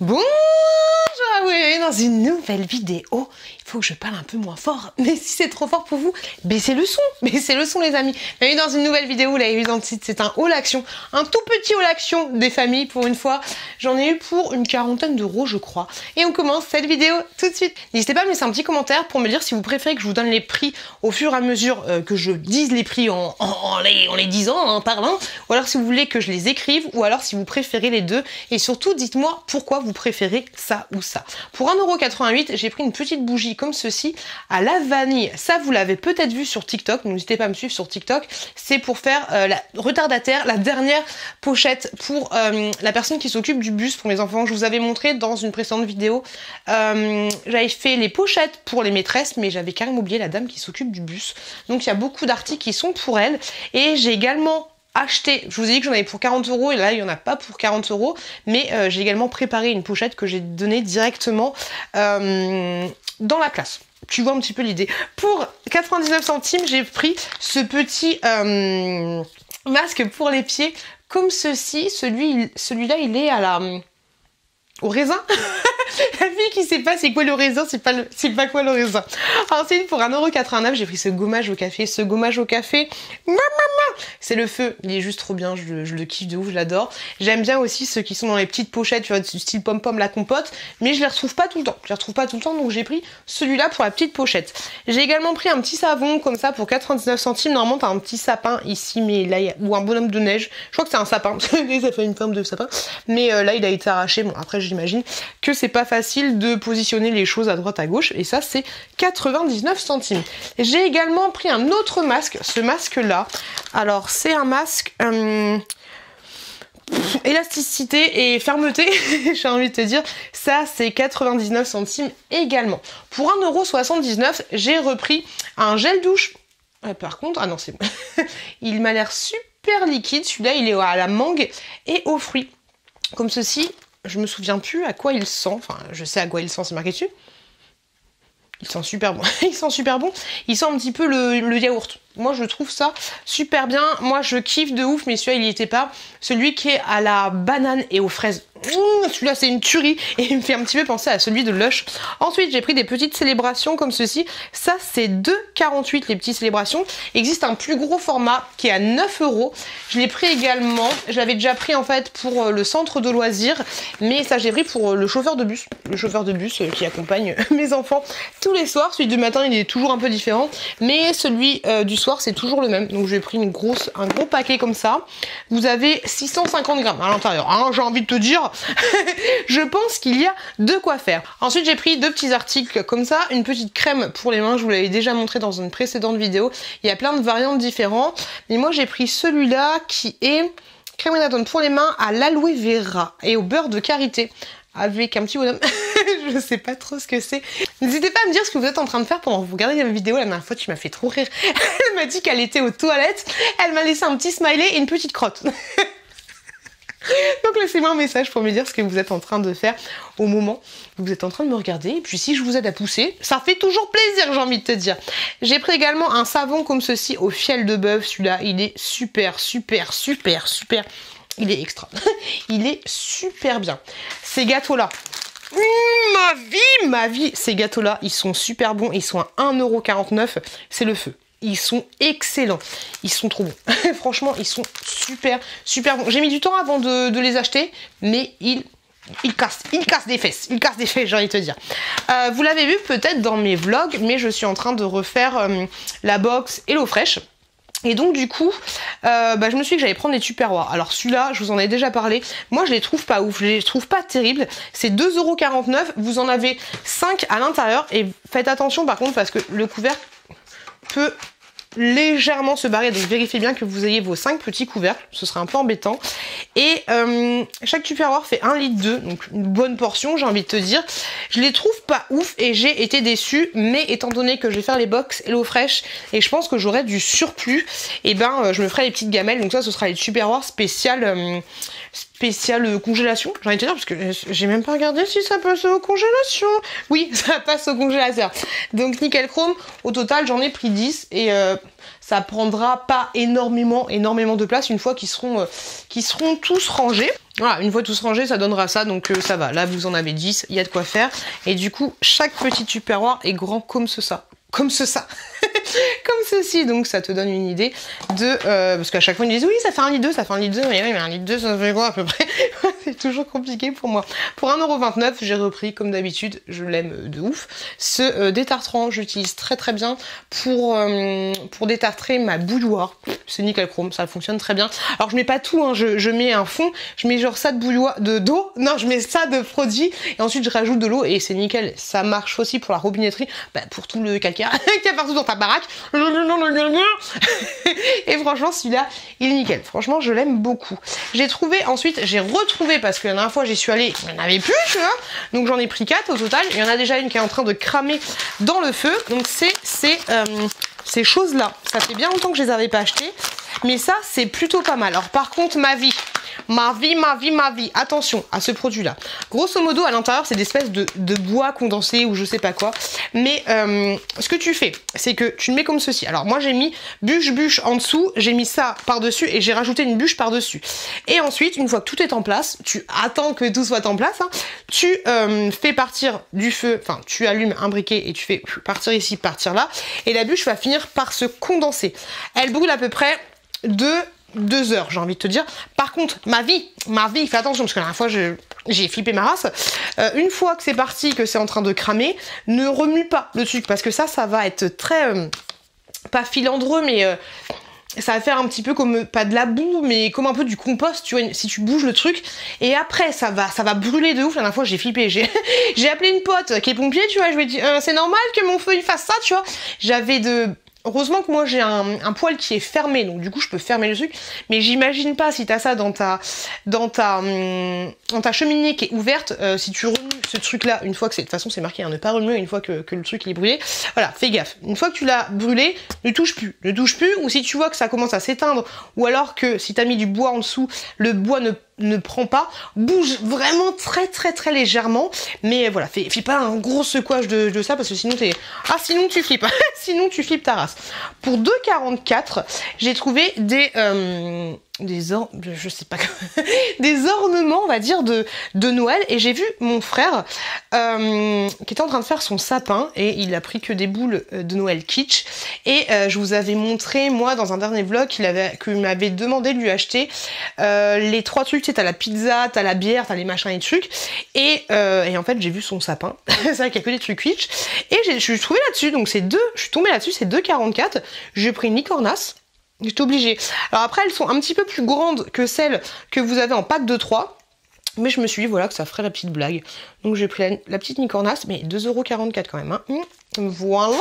Bonjour, oui, dans une nouvelle vidéo. Il faut que je parle un peu moins fort, mais si c'est trop fort pour vous, baissez le son, les amis. Bienvenue dans une nouvelle vidéo, vous l'avez vu dans le titre, c'est un haul action, un tout petit haul action des familles pour une fois. J'en ai eu pour une quarantaine d'euros je crois. Et on commence cette vidéo tout de suite. N'hésitez pas à me laisser un petit commentaire pour me dire si vous préférez que je vous donne les prix au fur et à mesure que je dise les prix en les disant, en parlant, ou alors si vous voulez que je les écrive, ou alors si vous préférez les deux, et surtout dites-moi pourquoi vous préférez ça ou ça. Pour 1,88 €, j'ai pris une petite bougie comme ceci à la vanille. Ça vous l'avez peut-être vu sur TikTok, n'hésitez pas à me suivre sur TikTok. C'est pour faire la retardataire, la dernière pochette pour la personne qui s'occupe du bus pour mes enfants. Je vous avais montré dans une précédente vidéo, j'avais fait les pochettes pour les maîtresses, mais j'avais carrément oublié la dame qui s'occupe du bus. Donc il y a beaucoup d'articles qui sont pour elle. Et j'ai également acheté, je vous ai dit que j'en avais pour 40 € et là il n'y en a pas pour 40 €, mais j'ai également préparé une pochette que j'ai donnée directement dans la classe. Tu vois un petit peu l'idée. Pour 99 centimes, j'ai pris ce petit masque pour les pieds comme ceci. Celui-là il est à la... au raisin. La fille qui sait pas c'est quoi le raisin, c'est pas quoi le raisin. Ensuite, pour 1,89 €, j'ai pris ce gommage au café. Ce gommage au café, c'est le feu. Il est juste trop bien, je le kiffe de ouf, je l'adore. J'aime bien aussi ceux qui sont dans les petites pochettes, tu vois, du style pom-pom, la compote, mais je les retrouve pas tout le temps. Donc j'ai pris celui-là pour la petite pochette. J'ai également pris un petit savon comme ça pour 99 centimes. Normalement, t'as un petit sapin ici, mais là, ou un bonhomme de neige. Je crois que c'est un sapin. Ça fait une forme de sapin. Mais là, il a été arraché. Bon, après, j'imagine que c'est pas facile de positionner les choses à droite à gauche, et ça c'est 99 centimes. J'ai également pris un autre masque, ce masque là, alors c'est un masque élasticité et fermeté, j'ai envie de te dire, ça c'est 99 centimes également. Pour 1,79 €, j'ai repris un gel douche. Par contre, ah non c'est bon, il m'a l'air super liquide, celui-là il est à la mangue et aux fruits, comme ceci. Je me souviens plus à quoi il sent, enfin je sais à quoi il sent, c'est marqué dessus. Il sent super bon, il sent super bon, il sent un petit peu le yaourt. Moi je trouve ça super bien, moi je kiffe de ouf, mais celui-là il n'y était pas. Celui qui est à la banane et aux fraises, celui-là c'est une tuerie et il me fait un petit peu penser à celui de Lush. Ensuite j'ai pris des petites célébrations comme ceci, ça c'est 2,48 € les petites célébrations. Il existe un plus gros format qui est à 9 €, je l'ai pris également, je l'avais déjà pris en fait pour le centre de loisirs, mais ça j'ai pris pour le chauffeur de bus, qui accompagne mes enfants tous les soirs. Celui du matin il est toujours un peu différent, mais celui du soir c'est toujours le même. Donc j'ai pris un gros paquet comme ça. Vous avez 650 grammes à l'intérieur, hein, j'ai envie de te dire. Je pense qu'il y a de quoi faire. Ensuite j'ai pris deux petits articles comme ça, une petite crème pour les mains, je vous l'avais déjà montré dans une précédente vidéo. Il y a plein de variantes différentes, mais moi j'ai pris celui-là qui est crème Renatone pour les mains à l'aloe vera et au beurre de karité, avec un petit bonhomme. Je sais pas trop ce que c'est. N'hésitez pas à me dire ce que vous êtes en train de faire pendant que vous regardez la vidéo. La dernière fois, tu m'as fait trop rire. Elle m'a dit qu'elle était aux toilettes. Elle m'a laissé un petit smiley et une petite crotte. Donc laissez-moi un message pour me dire ce que vous êtes en train de faire au moment où vous êtes en train de me regarder. Et puis si je vous aide à pousser, ça fait toujours plaisir, j'ai envie de te dire. J'ai pris également un savon comme ceci au fiel de bœuf. Celui-là, il est super. Il est extra. Il est super bien. Ces gâteaux-là, ma vie, ces gâteaux-là, ils sont super bons. Ils sont à 1,49 €. C'est le feu. Ils sont excellents. Ils sont trop bons. Franchement, ils sont super bons. J'ai mis du temps avant de les acheter, mais ils cassent des fesses. J'ai envie de te dire. Vous l'avez vu peut-être dans mes vlogs, mais je suis en train de refaire la box HelloFresh. Et donc du coup, je me suis dit que j'allais prendre des Tupperware. Alors celui-là, je vous en ai déjà parlé. Moi, je les trouve pas ouf, je les trouve pas terribles. C'est 2,49 €. Vous en avez 5 à l'intérieur. Et faites attention par contre parce que le couvercle peut légèrement se barrer. Donc vérifiez bien que vous ayez vos 5 petits couvercles. Ce serait un peu embêtant. Et chaque Tupperware fait 1,2 litre. Donc une bonne portion, j'ai envie de te dire. Je les trouve pas ouf et j'ai été déçue. Mais étant donné que je vais faire les box HelloFresh et je pense que j'aurai du surplus, et je me ferai les petites gamelles. Donc ça, ce sera les Tupperware spécial congélation, j'ai envie de te dire, parce que j'ai même pas regardé si ça passe aux congélations. Oui, ça passe au congélateur. Donc nickel chrome. Au total, j'en ai pris 10 et ça prendra pas énormément de place une fois qu'ils seront tous rangés. Voilà, une fois tous rangés, ça donnera ça, donc ça va. Là, vous en avez 10, il y a de quoi faire. Et du coup, chaque petit tupperware est grand comme ça. Comme ça. Comme ceci, donc ça te donne une idée de... parce qu'à chaque fois ils me disent oui ça fait 1,2 litre, ça fait 1,2 litre, mais oui mais 1,2 litre ça fait quoi à peu près. C'est toujours compliqué pour moi. Pour 1,29 €, j'ai repris comme d'habitude, je l'aime de ouf, ce détartrant. J'utilise très bien pour détartrer ma bouilloire. C'est nickel chrome, ça fonctionne très bien. Alors je mets pas tout, hein, je mets un fond, je mets genre ça d'eau, non je mets ça de produit et ensuite je rajoute de l'eau et c'est nickel. Ça marche aussi pour la robinetterie, pour tout le calcaire qu'il y a partout dans ta baraque. Et franchement celui-là il est nickel, franchement je l'aime beaucoup. J'ai retrouvé parce que la dernière fois j'y suis allée, il n'y en avait plus tu vois, donc j'en ai pris 4 au total. Il y en a déjà une qui est en train de cramer dans le feu, donc c'est ces choses là, ça fait bien longtemps que je les avais pas achetées, mais ça c'est plutôt pas mal. Alors par contre ma vie, attention à ce produit là. Grosso modo à l'intérieur c'est des espèces de bois condensé ou je sais pas quoi, mais ce que tu fais c'est que tu le mets comme ceci. Alors moi j'ai mis bûche en dessous, j'ai mis ça par dessus et j'ai rajouté une bûche par dessus, et ensuite une fois que tout est en place, tu attends que tout soit en place, hein, tu fais partir du feu, enfin tu allumes un briquet et tu fais partir ici, partir là, et la bûche va finir par se condenser. Elle brûle à peu près 2 heures, j'ai envie de te dire. Par contre, ma vie, fais attention parce que la dernière fois j'ai flippé ma race. Une fois que c'est parti, que c'est en train de cramer, ne remue pas le truc parce que ça va être très pas filandreux, mais ça va faire un petit peu comme, pas de la boue, mais comme un peu du compost, tu vois, si tu bouges le truc. Et après, ça va brûler de ouf. La dernière fois, j'ai flippé. J'ai appelé une pote qui est pompier, tu vois. Je lui ai dit, c'est normal que mon feu, il fasse ça, tu vois. Heureusement que moi j'ai un poêle qui est fermé, donc du coup je peux fermer le truc, mais j'imagine pas si t'as ça dans ta cheminée qui est ouverte, si tu remues ce truc là, une fois que c'est, de toute façon c'est marqué, hein, ne pas remuer une fois que le truc il est brûlé, voilà, fais gaffe, une fois que tu l'as brûlé, ne touche plus, ou si tu vois que ça commence à s'éteindre, ou alors que si t'as mis du bois en dessous, le bois ne prend pas, bouge vraiment très légèrement, mais voilà, fais pas un gros secouage de ça parce que sinon sinon tu flippes, sinon tu flippes ta race. Pour 2,44 €, j'ai trouvé des ornements, on va dire, de Noël, et j'ai vu mon frère qui était en train de faire son sapin et il a pris que des boules de Noël kitsch, et je vous avais montré moi dans un dernier vlog qu'il m'avait demandé de lui acheter les 3 trucs, tu sais, t'as la pizza, t'as la bière, t'as les machins et trucs, et en fait j'ai vu son sapin, c'est vrai qu'il y a que des trucs kitsch, et je suis tombée là-dessus, donc je suis tombée là-dessus, c'est 2,44 €, j'ai pris une licornasse. J'étais obligée. Alors après, elles sont un petit peu plus grandes que celles que vous avez en pack de 3. Mais je me suis dit, voilà, que ça ferait la petite blague. Donc j'ai pris la petite licornasse, mais 2,44 € quand même. Hein. Voilà.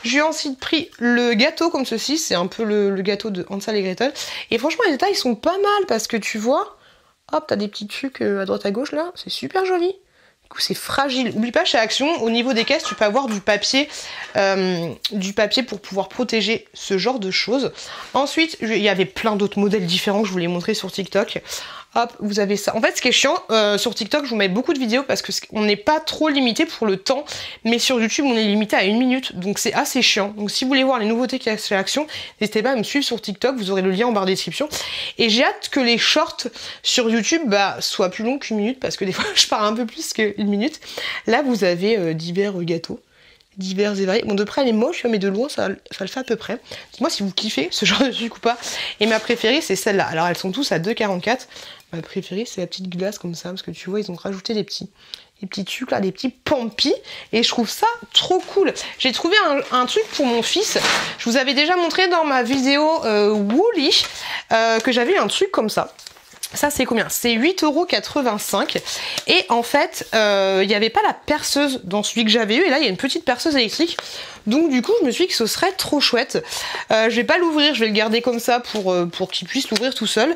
J'ai ensuite pris le gâteau comme ceci. C'est un peu le gâteau de Hansel et Gretel. Et franchement, les détails sont pas mal parce que tu vois, hop, t'as des petits trucs à droite à gauche là. C'est super joli. C'est fragile. Oublie pas, chez Action, au niveau des caisses, tu peux avoir du papier pour pouvoir protéger ce genre de choses. Ensuite, il y avait plein d'autres modèles différents que je vous les montrer sur TikTok. Hop, vous avez ça. En fait, ce qui est chiant, sur TikTok, je vous mets beaucoup de vidéos parce que on n'est pas trop limité pour le temps, mais sur YouTube, on est limité à 1 minute, donc c'est assez chiant. Donc si vous voulez voir les nouveautés qu'il y a chez Action, n'hésitez pas à me suivre sur TikTok, vous aurez le lien en barre de description. Et j'ai hâte que les shorts sur YouTube soient plus longs qu'1 minute, parce que des fois, je parle un peu plus qu'1 minute. Là, vous avez divers gâteaux. Divers et variés. Bon, de près elle est moche, mais de loin ça le fait à peu près. Dites-moi si vous kiffez ce genre de truc ou pas. Et ma préférée c'est celle-là. Alors elles sont tous à 2,44 €. Ma préférée c'est la petite glace comme ça, parce que tu vois ils ont rajouté des petits trucs là, des petits pampis, et je trouve ça trop cool. J'ai trouvé un truc pour mon fils. Je vous avais déjà montré dans ma vidéo Woolly que j'avais un truc comme ça. Ça c'est combien? C'est 8,85 €. Et en fait, il n'y avait pas la perceuse dans celui que j'avais eu. Et là, il y a une petite perceuse électrique. Donc du coup, je me suis dit que ce serait trop chouette. Je vais pas l'ouvrir, je vais le garder comme ça pour qu'il puisse l'ouvrir tout seul.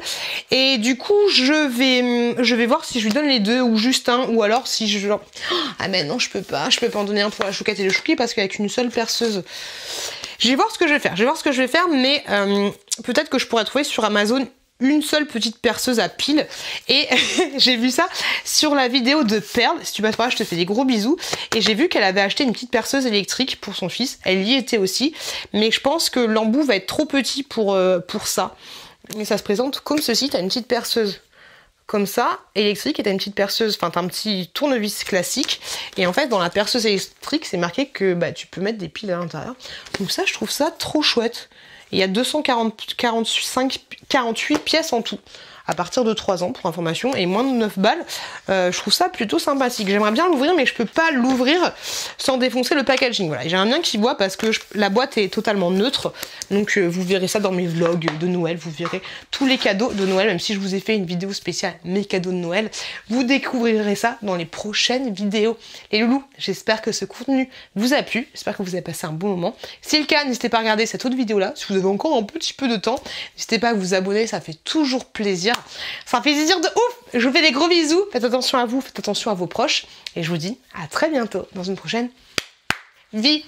Et du coup, je vais voir si je lui donne les deux ou juste un. Ou alors si je... Ah mais non, je peux pas en donner un pour la chouquette et le chouki parce qu'avec une seule perceuse... Je vais voir ce que je vais faire. Mais peut-être que je pourrais trouver sur Amazon une seule petite perceuse à pile. Et j'ai vu ça sur la vidéo de Perle. Si tu passes par là, je te fais des gros bisous. Et j'ai vu qu'elle avait acheté une petite perceuse électrique pour son fils. Elle y était aussi. Mais je pense que l'embout va être trop petit pour ça. Mais ça se présente comme ceci. Tu as une petite perceuse comme ça, électrique, et t'as une petite perceuse, enfin t'as un petit tournevis classique, et en fait dans la perceuse électrique c'est marqué que bah, tu peux mettre des piles à l'intérieur, donc ça je trouve ça trop chouette. Il y a 48 pièces en tout, à partir de 3 ans pour information, et moins de 9 balles, je trouve ça plutôt sympathique. J'aimerais bien l'ouvrir mais je peux pas l'ouvrir sans défoncer le packaging, voilà. J'aimerais bien qu'il voit parce que la boîte est totalement neutre, donc vous verrez ça dans mes vlogs de Noël, vous verrez tous les cadeaux de Noël, même si je vous ai fait une vidéo spéciale mes cadeaux de Noël, vous découvrirez ça dans les prochaines vidéos. Les loulous, j'espère que ce contenu vous a plu, j'espère que vous avez passé un bon moment. Si c'est le cas, n'hésitez pas à regarder cette autre vidéo là, si vous avez encore un petit peu de temps, n'hésitez pas à vous abonner, ça fait toujours plaisir. Ça fait plaisir de ouf. Je vous fais des gros bisous. Faites attention à vous, faites attention à vos proches. Et je vous dis à très bientôt dans une prochaine vidéo.